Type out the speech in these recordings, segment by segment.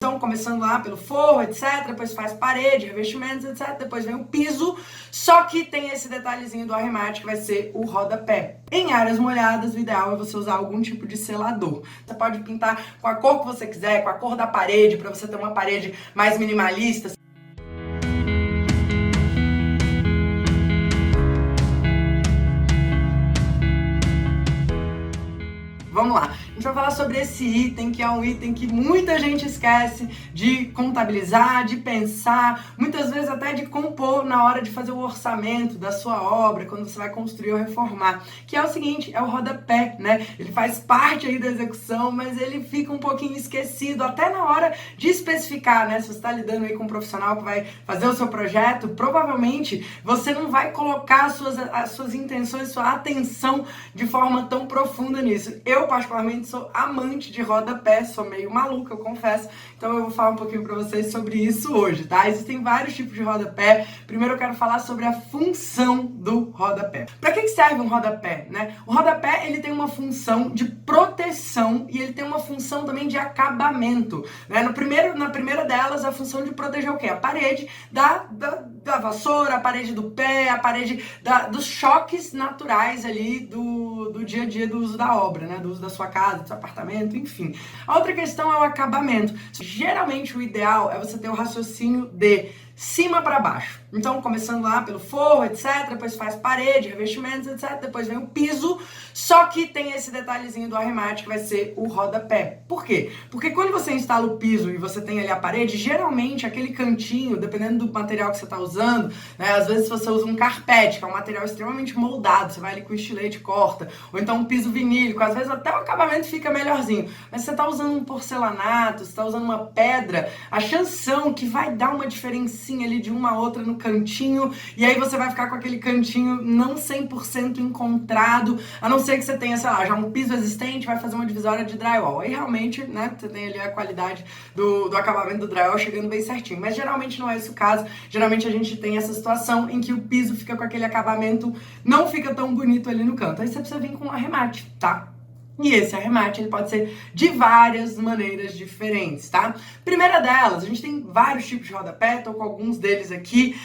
Então, começando lá pelo forro, etc, depois faz parede, revestimentos, etc, depois vem o piso, só que tem esse detalhezinho do arremate que vai ser o rodapé. Em áreas molhadas, o ideal é você usar algum tipo de selador. Você pode pintar com a cor que você quiser, com a cor da parede, para você ter uma parede mais minimalista. Vamos lá, a gente vai falar sobre esse item, que é um item que muita gente esquece de contabilizar, de pensar, muitas vezes até de compor na hora de fazer o orçamento da sua obra, quando você vai construir ou reformar, que é o seguinte, é o rodapé, né? Ele faz parte aí da execução, mas ele fica um pouquinho esquecido, até na hora de especificar, né? Se você está lidando aí com um profissional que vai fazer o seu projeto, provavelmente você não vai colocar as suas intenções, sua atenção de forma tão profunda nisso. Eu, particularmente, sou amante de rodapé, sou meio maluca, eu confesso, então eu vou falar um pouquinho pra vocês sobre isso hoje, tá? Existem vários tipos de rodapé. Primeiro eu quero falar sobre a função do rodapé. Pra que serve um rodapé, né? O rodapé, ele tem uma função de proteção e ele tem uma função também de acabamento, né? Na primeira delas, a função de proteger o quê? A parede da vassoura, a parede do pé, a parede dos choques naturais ali do dia a dia do uso da obra, né? Do uso da sua casa, do seu apartamento, enfim. A outra questão é o acabamento. Geralmente o ideal é você ter o raciocínio de cima para baixo. Então, começando lá pelo forro, etc, depois faz parede, revestimentos, etc, depois vem o piso, só que tem esse detalhezinho do arremate que vai ser o rodapé. Por quê? Porque quando você instala o piso e você tem ali a parede, geralmente aquele cantinho, dependendo do material que você está usando, né, às vezes você usa um carpete, que é um material extremamente moldado, você vai ali com estilete e corta, ou então um piso vinílico, às vezes até o acabamento fica melhorzinho, mas você está usando um porcelanato, você está usando uma pedra, a chanção que vai dar uma diferencinha ali de uma a outra no cantinho, e aí você vai ficar com aquele cantinho não 100% encontrado, a não ser que você tenha, sei lá, já um piso existente, vai fazer uma divisória de drywall. Aí realmente, né, você tem ali a qualidade do acabamento do drywall chegando bem certinho. Mas geralmente não é esse o caso. Geralmente a gente tem essa situação em que o piso fica com aquele acabamento, não fica tão bonito ali no canto. Aí você precisa vir com um arremate, tá? E esse arremate, ele pode ser de várias maneiras diferentes, tá? Primeira delas, a gente tem vários tipos de rodapé, tô com alguns deles aqui.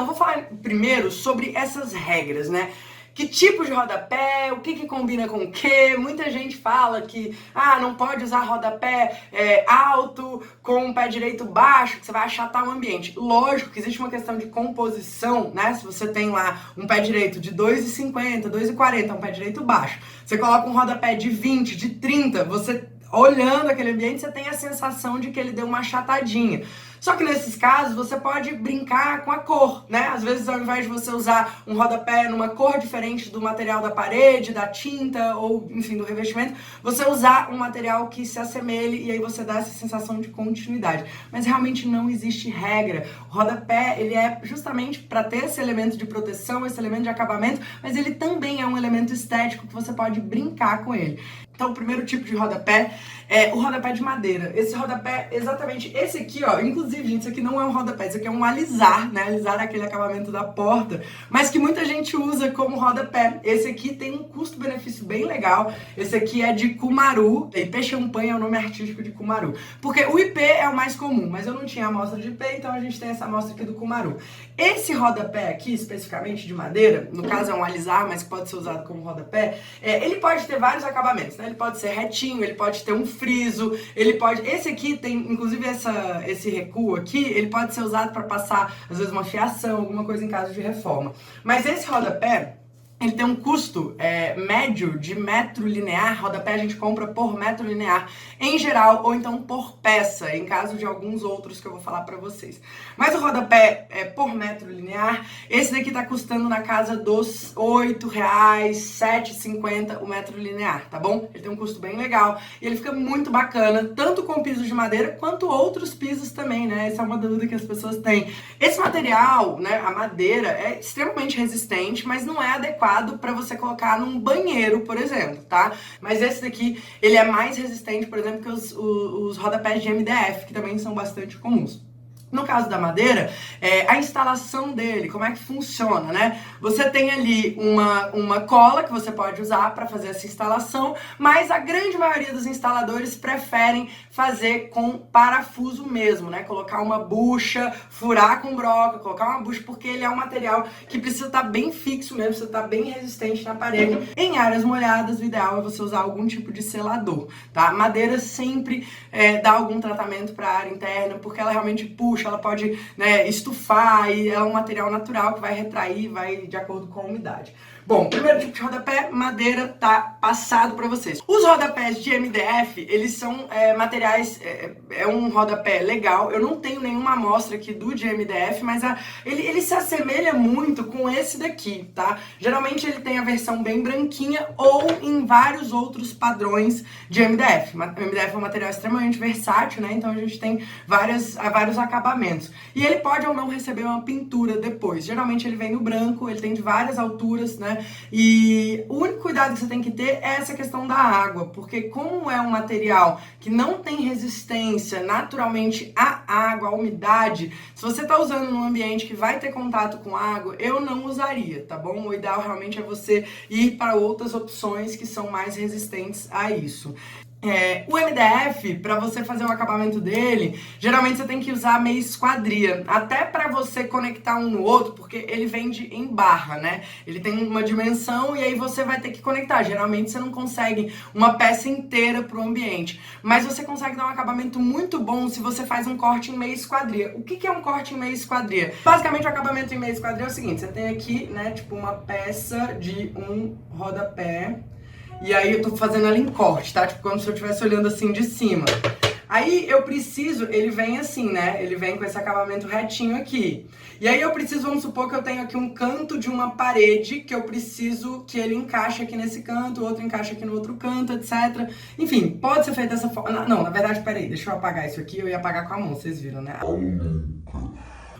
Vou falar primeiro sobre essas regras, né? Que tipo de rodapé, o que combina com o que? Muita gente fala que não pode usar rodapé alto com o pé direito baixo, que você vai achatar o ambiente. Lógico que existe uma questão de composição, né? Se você tem lá um pé direito de 2,50, 2,40, um pé direito baixo, você coloca um rodapé de 20, de 30, você olhando aquele ambiente, você tem a sensação de que ele deu uma achatadinha. Só que nesses casos, você pode brincar com a cor, né? Às vezes, ao invés de você usar um rodapé numa cor diferente do material da parede, da tinta ou, enfim, do revestimento, você usar um material que se assemelhe e aí você dá essa sensação de continuidade. Mas realmente não existe regra. O rodapé, ele é justamente para ter esse elemento de proteção, esse elemento de acabamento, mas ele também é um elemento estético que você pode brincar com ele. Então, o primeiro tipo de rodapé é o rodapé de madeira. Esse rodapé, exatamente, esse aqui, ó, inclusive, gente, isso aqui não é um rodapé, isso aqui é um alisar, né? Alisar é aquele acabamento da porta, mas que muita gente usa como rodapé. Esse aqui tem um custo-benefício bem legal. Esse aqui é de Cumaru, IP Champanhe é o nome artístico de Cumaru. Porque o IP é o mais comum, mas eu não tinha a amostra de IP, então a gente tem essa amostra aqui do Cumaru. Esse rodapé aqui, especificamente de madeira, no caso é um alisar, mas que pode ser usado como rodapé, ele pode ter vários acabamentos, né? Ele pode ser retinho, ele pode ter um friso, ele pode... Esse aqui tem, inclusive esse recuo aqui, ele pode ser usado para passar, às vezes, uma fiação, alguma coisa em caso de reforma. Mas esse rodapé, ele tem um custo médio de metro linear, rodapé a gente compra por metro linear em geral, ou então por peça, em caso de alguns outros que eu vou falar pra vocês. Mas o rodapé por metro linear, esse daqui tá custando na casa dos R$8, R$7,50 o metro linear, tá bom? Ele tem um custo bem legal e ele fica muito bacana, tanto com pisos de madeira quanto outros pisos também, né? Essa é uma dúvida que as pessoas têm. Esse material, né, a madeira, é extremamente resistente, mas não é adequado para você colocar num banheiro, por exemplo, tá? Mas esse daqui, ele é mais resistente, por exemplo, que os rodapés de MDF, que também são bastante comuns. No caso da madeira, a instalação dele, como é que funciona, né? Você tem ali uma cola que você pode usar para fazer essa instalação, mas a grande maioria dos instaladores preferem fazer com parafuso mesmo, né? Colocar uma bucha, furar com broca, colocar uma bucha, porque ele é um material que precisa estar bem fixo mesmo, precisa estar bem resistente na parede. Em áreas molhadas, o ideal é você usar algum tipo de selador, tá? Madeira sempre dá algum tratamento para a área interna, porque ela realmente puxa, ela pode, né, estufar, e é um material natural que vai retrair, vai de acordo com a umidade. Bom, primeiro tipo de rodapé, madeira, tá passado para vocês. Os rodapés de MDF, eles são materiais, é um rodapé legal. Eu não tenho nenhuma amostra aqui do de MDF, mas ele se assemelha muito com esse daqui, tá? Geralmente ele tem a versão bem branquinha ou em vários outros padrões de MDF. MDF é um material extremamente versátil, né? Então a gente tem vários acabamentos. E ele pode ou não receber uma pintura depois. Geralmente ele vem no branco, ele tem de várias alturas, né? E o único cuidado que você tem que ter é essa questão da água, porque como é um material que não tem resistência naturalmente à água, à umidade, se você está usando num ambiente que vai ter contato com água, eu não usaria, tá bom? O ideal realmente é você ir para outras opções que são mais resistentes a isso. O MDF, para você fazer o acabamento dele, geralmente você tem que usar meia esquadria, até para você conectar um no outro, porque ele vende em barra, né? Ele tem uma dimensão e aí você vai ter que conectar. Geralmente você não consegue uma peça inteira para o ambiente, mas você consegue dar um acabamento muito bom se você faz um corte em meia esquadria. O que é um corte em meia esquadria? Basicamente o acabamento em meia esquadria é o seguinte, você tem aqui, né, tipo uma peça de um rodapé. E aí eu tô fazendo ela em corte, tá? Tipo, como se eu estivesse olhando assim de cima. Aí eu preciso, ele vem assim, né? Ele vem com esse acabamento retinho aqui. E aí eu preciso, vamos supor que eu tenho aqui um canto de uma parede que eu preciso que ele encaixe aqui nesse canto, o outro encaixe aqui no outro canto, etc. Enfim, pode ser feito dessa forma. Não, na verdade, peraí, deixa eu apagar isso aqui, eu ia apagar com a mão, vocês viram, né?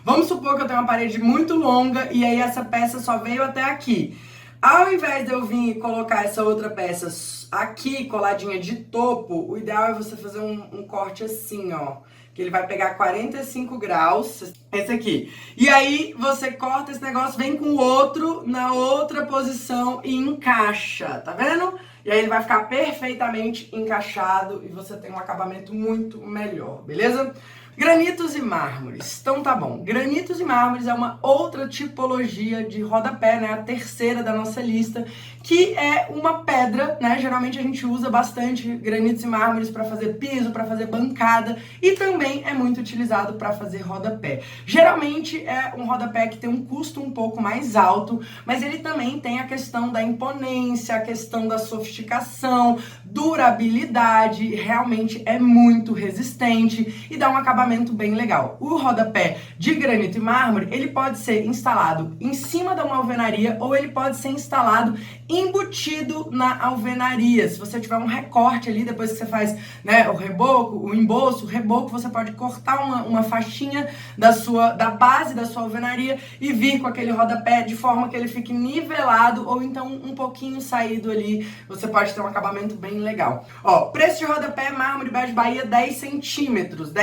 Vamos supor que eu tenho uma parede muito longa e aí essa peça só veio até aqui. Ao invés de eu vir e colocar essa outra peça aqui, coladinha de topo, o ideal é você fazer um corte assim, ó. Que ele vai pegar 45 graus, esse aqui. E aí você corta esse negócio, vem com o outro na outra posição e encaixa, tá vendo? E aí ele vai ficar perfeitamente encaixado e você tem um acabamento muito melhor, beleza? Granitos e mármores. Então tá bom. Granitos e mármores é uma outra tipologia de rodapé, né? A terceira da nossa lista, que é uma pedra, né? Geralmente a gente usa bastante granitos e mármores para fazer piso, para fazer bancada e também é muito utilizado para fazer rodapé. Geralmente é um rodapé que tem um custo um pouco mais alto, mas ele também tem a questão da imponência, a questão da sofisticação, durabilidade, realmente é muito resistente e dá um acabamento bem legal. O rodapé de granito e mármore, ele pode ser instalado em cima da uma alvenaria ou ele pode ser instalado embutido na alvenaria. Se você tiver um recorte ali, depois que você faz, né, o reboco, o embolso, o reboco, você pode cortar uma faixinha da base da sua alvenaria e vir com aquele rodapé de forma que ele fique nivelado ou então um pouquinho saído ali. Você pode ter um acabamento bem legal. Ó, preço de rodapé mármore Bege Bahia 10 centímetros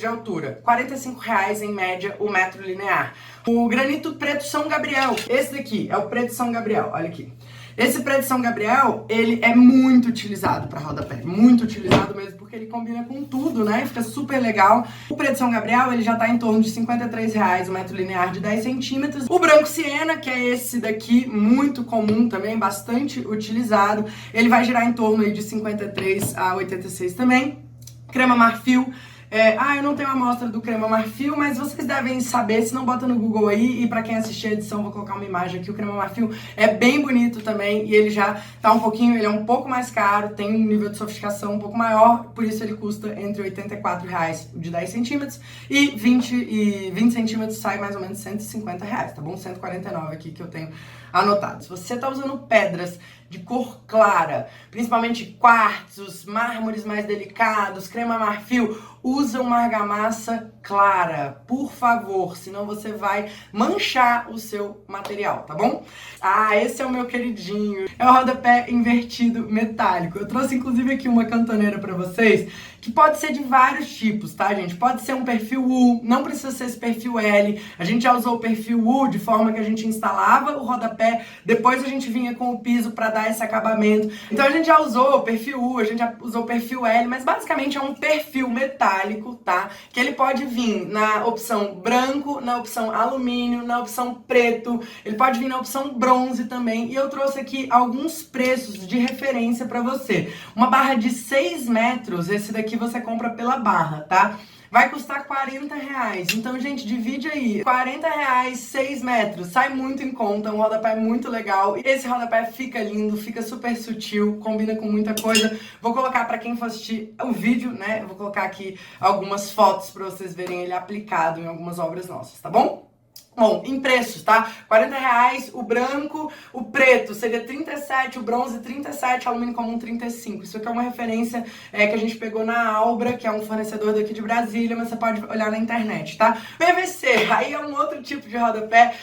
de altura, R$45 em média o metro linear. O granito preto São Gabriel, esse daqui é o preto São Gabriel, olha aqui. Esse preto São Gabriel, ele é muito utilizado para rodapé, muito utilizado mesmo, porque ele combina com tudo, né? Fica super legal. O preto São Gabriel, ele já tá em torno de R$53 o metro linear de 10 centímetros. O branco Siena, que é esse daqui, muito comum também, bastante utilizado, ele vai girar em torno aí de 53 a 86 também. Crema marfil. Eu não tenho a amostra do crema marfil, mas vocês devem saber, se não bota no Google aí, e pra quem assistir a edição, vou colocar uma imagem aqui, o crema marfil é bem bonito também, e ele já tá ele é um pouco mais caro, tem um nível de sofisticação um pouco maior, por isso ele custa entre R$84 de 10 centímetros, e 20 centímetros sai mais ou menos R$150, tá bom? 149 aqui que eu tenho anotado. Se você tá usando pedras de cor clara, principalmente quartzos, mármores mais delicados, crema marfil, usa uma argamassa clara, por favor, senão você vai manchar o seu material, tá bom? Esse é o meu queridinho, é o rodapé invertido metálico. Eu trouxe inclusive aqui uma cantoneira pra vocês, que pode ser de vários tipos, tá, gente? Pode ser um perfil U, não precisa ser esse perfil L. A gente já usou o perfil U de forma que a gente instalava o rodapé, depois a gente vinha com o piso para dar esse acabamento. Então a gente já usou o perfil U, a gente já usou o perfil L, mas basicamente é um perfil metálico, tá? Que ele pode vir na opção branco, na opção alumínio, na opção preto, ele pode vir na opção bronze também. E eu trouxe aqui alguns preços de referência para você. Uma barra de 6 metros, esse daqui você compra pela barra, tá? Vai custar R$40. Então, gente, divide aí. R$40, 6 metros. Sai muito em conta. Um rodapé muito legal. Esse rodapé fica lindo, fica super sutil, combina com muita coisa. Vou colocar pra quem for assistir o vídeo, né? Vou colocar aqui algumas fotos pra vocês verem ele aplicado em algumas obras nossas, tá bom? Bom, em preços, tá? R$40, o branco, o preto seria 37, o bronze 37, alumínio comum 35. Isso aqui é uma referência que a gente pegou na Albra, que é um fornecedor daqui de Brasília, mas você pode olhar na internet, tá? PVC, aí é um outro tipo de rodapé.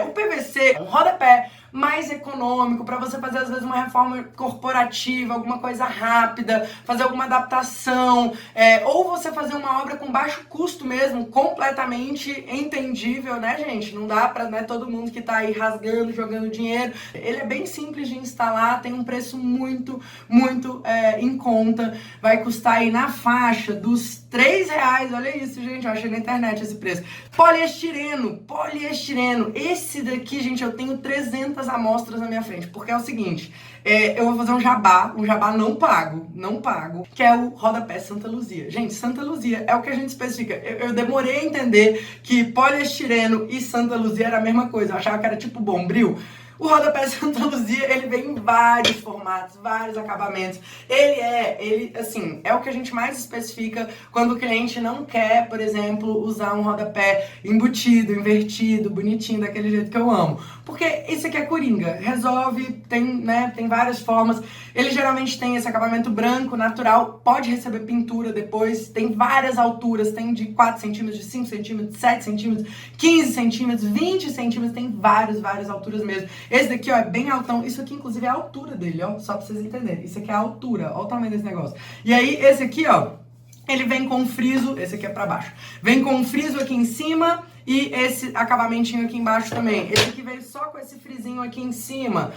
O PVC é um rodapé mais econômico, para você fazer às vezes uma reforma corporativa, alguma coisa rápida, fazer alguma adaptação, ou você fazer uma obra com baixo custo mesmo, completamente entendível, né, gente? Não dá pra, né, todo mundo que tá aí rasgando, jogando dinheiro. Ele é bem simples de instalar, tem um preço muito em conta, vai custar aí na faixa dos R$3, olha isso, gente, eu achei na internet esse preço. Poliestireno, esse daqui, gente, eu tenho 300 amostras na minha frente, porque é o seguinte, eu vou fazer um jabá não pago, que é o rodapé Santa Luzia. Gente, Santa Luzia é o que a gente especifica. Eu demorei a entender que poliestireno e Santa Luzia era a mesma coisa, eu achava que era tipo Bombril. O rodapé Santa Luzia, ele vem em vários formatos, vários acabamentos. Ele assim, é o que a gente mais especifica quando o cliente não quer, por exemplo, usar um rodapé embutido, invertido, bonitinho, daquele jeito que eu amo. Porque isso aqui é coringa, resolve, tem várias formas. Ele geralmente tem esse acabamento branco, natural, pode receber pintura depois, tem várias alturas, tem de 4 centímetros, de 5 centímetros, 7 centímetros, 15 centímetros, 20 centímetros, tem várias alturas mesmo. Esse daqui, ó, é bem altão. Isso aqui, inclusive, é a altura dele, ó. Só pra vocês entenderem. Isso aqui é a altura. Ó o tamanho desse negócio. E aí, esse aqui, ó, ele vem com friso. Esse aqui é pra baixo. Vem com friso aqui em cima e esse acabamentinho aqui embaixo também. Esse aqui veio só com esse frisinho aqui em cima.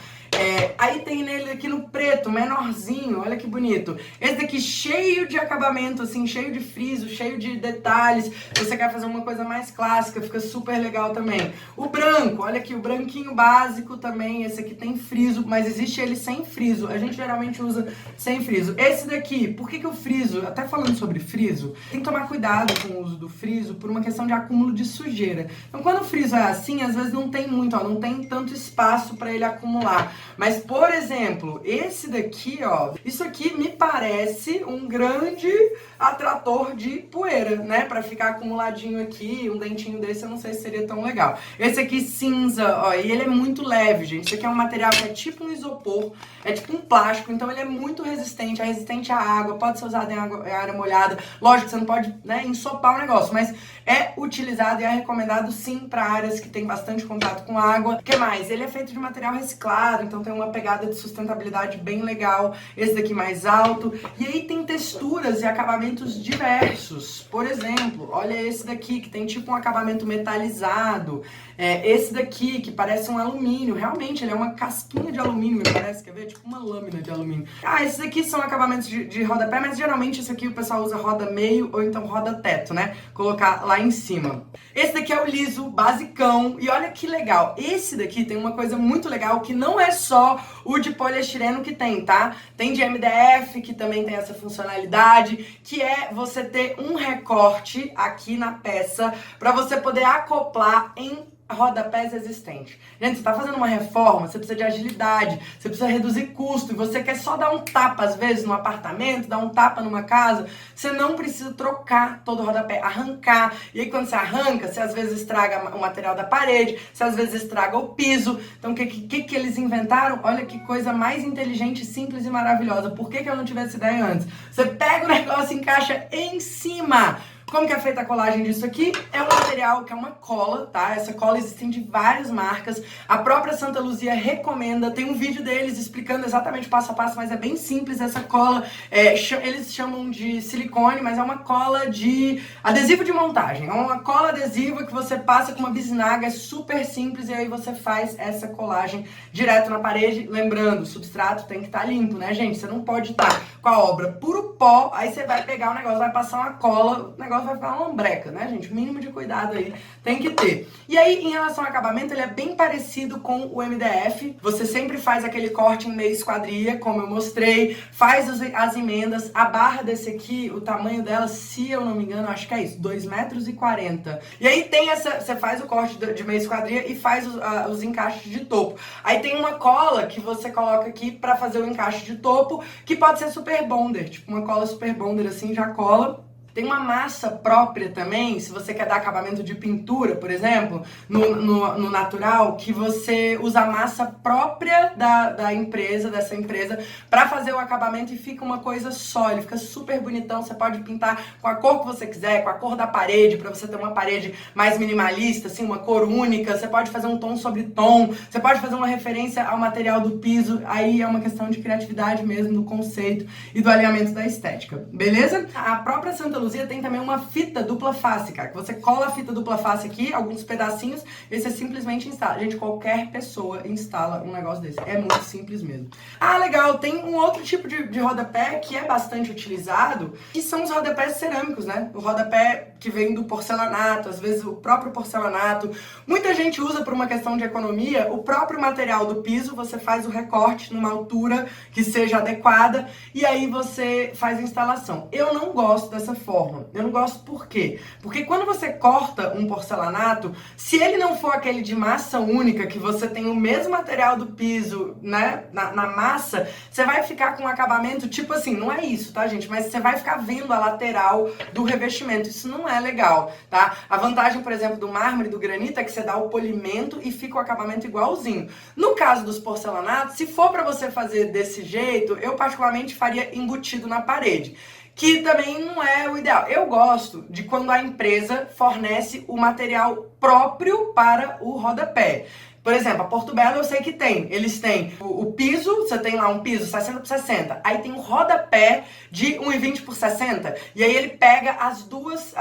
Aí tem nele aqui no preto, menorzinho, olha que bonito. Esse daqui cheio de acabamento, assim, cheio de friso, cheio de detalhes. Se você quer fazer uma coisa mais clássica, fica super legal também. O branco, olha aqui, o branquinho básico também, esse aqui tem friso, mas existe ele sem friso. A gente geralmente usa sem friso. Esse daqui, por que o friso, até falando sobre friso, tem que tomar cuidado com o uso do friso por uma questão de acúmulo de sujeira. Então quando o friso é assim, às vezes não tem muito, ó, não tem tanto espaço para ele acumular. Mas, por exemplo, esse daqui, ó, isso aqui me parece um grande atrator de poeira, né? Pra ficar acumuladinho aqui, um dentinho desse eu não sei se seria tão legal. Esse aqui cinza, ó, e ele é muito leve, gente. Esse aqui é um material que é tipo um isopor, é tipo um plástico, então ele é muito resistente, é resistente à água, pode ser usado em área molhada. Lógico que você não pode, né, ensopar o negócio, mas é utilizado e é recomendado sim para áreas que tem bastante contato com água. O que mais? Ele é feito de material reciclado, então tem uma pegada de sustentabilidade bem legal. Esse daqui mais alto. E aí tem texturas e acabamentos diversos. Por exemplo, olha esse daqui que tem tipo um acabamento metalizado. Esse daqui que parece um alumínio. Realmente, ele é uma casquinha de alumínio, me parece. Quer ver? Tipo uma lâmina de alumínio. Esses aqui são acabamentos de rodapé, mas geralmente esse aqui o pessoal usa roda meio ou então roda teto, né? Colocar lá em cima. Esse daqui é o liso, basicão. E olha que legal. Esse daqui tem uma coisa muito legal que não é só o de poliestireno que tem, tá? Tem de MDF, que também tem essa funcionalidade, que é você ter um recorte aqui na peça para você poder acoplar em rodapés existentes. Gente, você tá fazendo uma reforma, você precisa de agilidade, você precisa reduzir custo, e você quer só dar um tapa, às vezes, no apartamento, dar um tapa numa casa, você não precisa trocar todo o rodapé, arrancar. E aí, quando você arranca, você às vezes estraga o material da parede, você às vezes estraga o piso. Então, o que eles inventaram? Olha que coisa mais inteligente, simples e maravilhosa. Por que eu não tivesse ideia antes? Você pega o negócio e encaixa em cima. Como que é feita a colagem disso aqui? É um material que é uma cola, tá? Essa cola existem de várias marcas. A própria Santa Luzia recomenda. Tem um vídeo deles explicando exatamente passo a passo, mas é bem simples. Essa cola, eles chamam de silicone, mas é uma cola de adesivo de montagem. É uma cola adesiva que você passa com uma bisnaga, é super simples, e aí você faz essa colagem direto na parede. Lembrando, o substrato tem que estar limpo, né, gente? Você não pode estar com a obra puro pó, aí você vai pegar o negócio, vai passar uma cola, o negócio vai ficar uma lambreca, né, gente? O mínimo de cuidado aí tem que ter. E aí, em relação ao acabamento, ele é bem parecido com o MDF. Você sempre faz aquele corte em meia esquadria, como eu mostrei, faz as emendas. A barra desse aqui, o tamanho dela, se eu não me engano, acho que é isso, 2,40 m. E aí tem essa, você faz o corte de meia esquadria e faz os encaixes de topo. Aí tem uma cola que você coloca aqui pra fazer o encaixe de topo, que pode ser super bonder, tipo uma cola super bonder assim, já cola. Tem uma massa própria também, se você quer dar acabamento de pintura, por exemplo, no natural, que você usa a massa própria da empresa, dessa empresa, para fazer o acabamento e fica uma coisa só, ele fica super bonitão, você pode pintar com a cor que você quiser, com a cor da parede, para você ter uma parede mais minimalista, assim, uma cor única, você pode fazer um tom sobre tom, você pode fazer uma referência ao material do piso, aí é uma questão de criatividade mesmo, do conceito e do alinhamento da estética, beleza? A própria Santa Luzia tem também uma fita dupla face, cara, que você cola a fita dupla face aqui, alguns pedacinhos, e você simplesmente instala. Gente, qualquer pessoa instala um negócio desse. É muito simples mesmo. Ah, legal, tem um outro tipo de rodapé que é bastante utilizado, que são os rodapés cerâmicos, né? O rodapé que vem do porcelanato, às vezes o próprio porcelanato. Muita gente usa por uma questão de economia, o próprio material do piso, você faz o recorte numa altura que seja adequada, e aí você faz a instalação. Eu não gosto dessa forma. Eu não gosto por quê? Porque quando você corta um porcelanato, se ele não for aquele de massa única, que você tem o mesmo material do piso, né, na massa, você vai ficar com um acabamento, tipo assim, não é isso, tá, gente? Mas você vai ficar vendo a lateral do revestimento. Isso não é legal, tá? A vantagem, por exemplo, do mármore e do granito é que você dá o polimento e fica o acabamento igualzinho. No caso dos porcelanatos, se for pra você fazer desse jeito, eu particularmente faria embutido na parede, que também não é o ideal. Eu gosto de quando a empresa fornece o material próprio para o rodapé. Por exemplo, a Porto Belo eu sei que tem. Eles têm o piso, você tem lá um piso 60 por 60. Aí tem um rodapé de 1,20 por 60. E aí ele pega as duas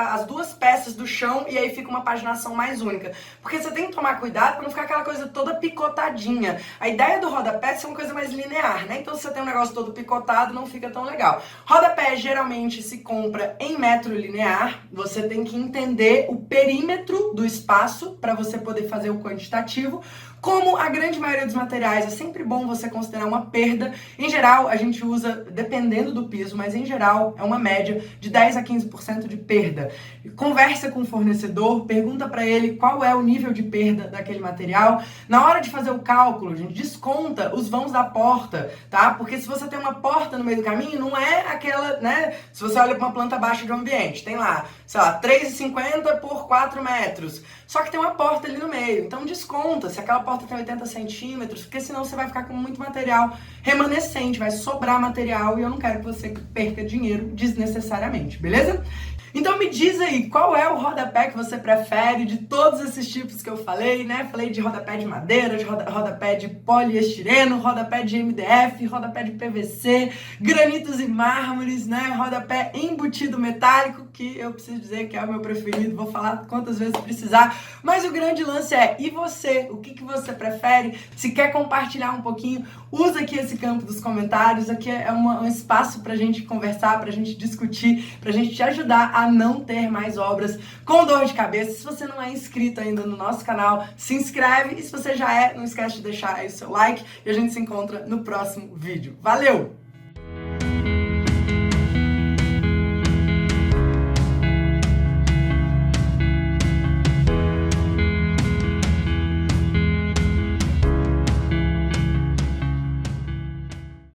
peças do chão e aí fica uma paginação mais única. Porque você tem que tomar cuidado para não ficar aquela coisa toda picotadinha. A ideia do rodapé é ser uma coisa mais linear, né? Então se você tem um negócio todo picotado, não fica tão legal. Rodapé geralmente se compra em metro linear. Você tem que entender o perímetro do espaço para você poder fazer o quantitativo. Como a grande maioria dos materiais, é sempre bom você considerar uma perda. Em geral, a gente usa, dependendo do piso, mas em geral é uma média de 10 a 15% de perda. Conversa com o fornecedor, pergunta para ele qual é o nível de perda daquele material. Na hora de fazer o cálculo, gente, desconta os vãos da porta, tá? Porque se você tem uma porta no meio do caminho, não é aquela, né? Se você olha para uma planta baixa de um ambiente, tem lá, sei lá, 3,50 por 4 metros. Só que tem uma porta ali no meio, então desconta se aquela porta tem 80 centímetros, porque senão você vai ficar com muito material remanescente, vai sobrar material e eu não quero que você perca dinheiro desnecessariamente, beleza? Então me diz aí, qual é o rodapé que você prefere de todos esses tipos que eu falei, né? Falei de rodapé de madeira, de rodapé de poliestireno, rodapé de MDF, rodapé de PVC, granitos e mármores, né? Rodapé embutido metálico, que eu preciso dizer que é o meu preferido, vou falar quantas vezes precisar. Mas o grande lance é, e você? O que você prefere? Se quer compartilhar um pouquinho, usa aqui esse campo dos comentários, aqui é um espaço pra gente conversar, pra gente discutir, pra gente te ajudar a não ter mais obras com dor de cabeça. Se você não é inscrito ainda no nosso canal, se inscreve, e se você já é, não esquece de deixar aí o seu like, e a gente se encontra no próximo vídeo. Valeu!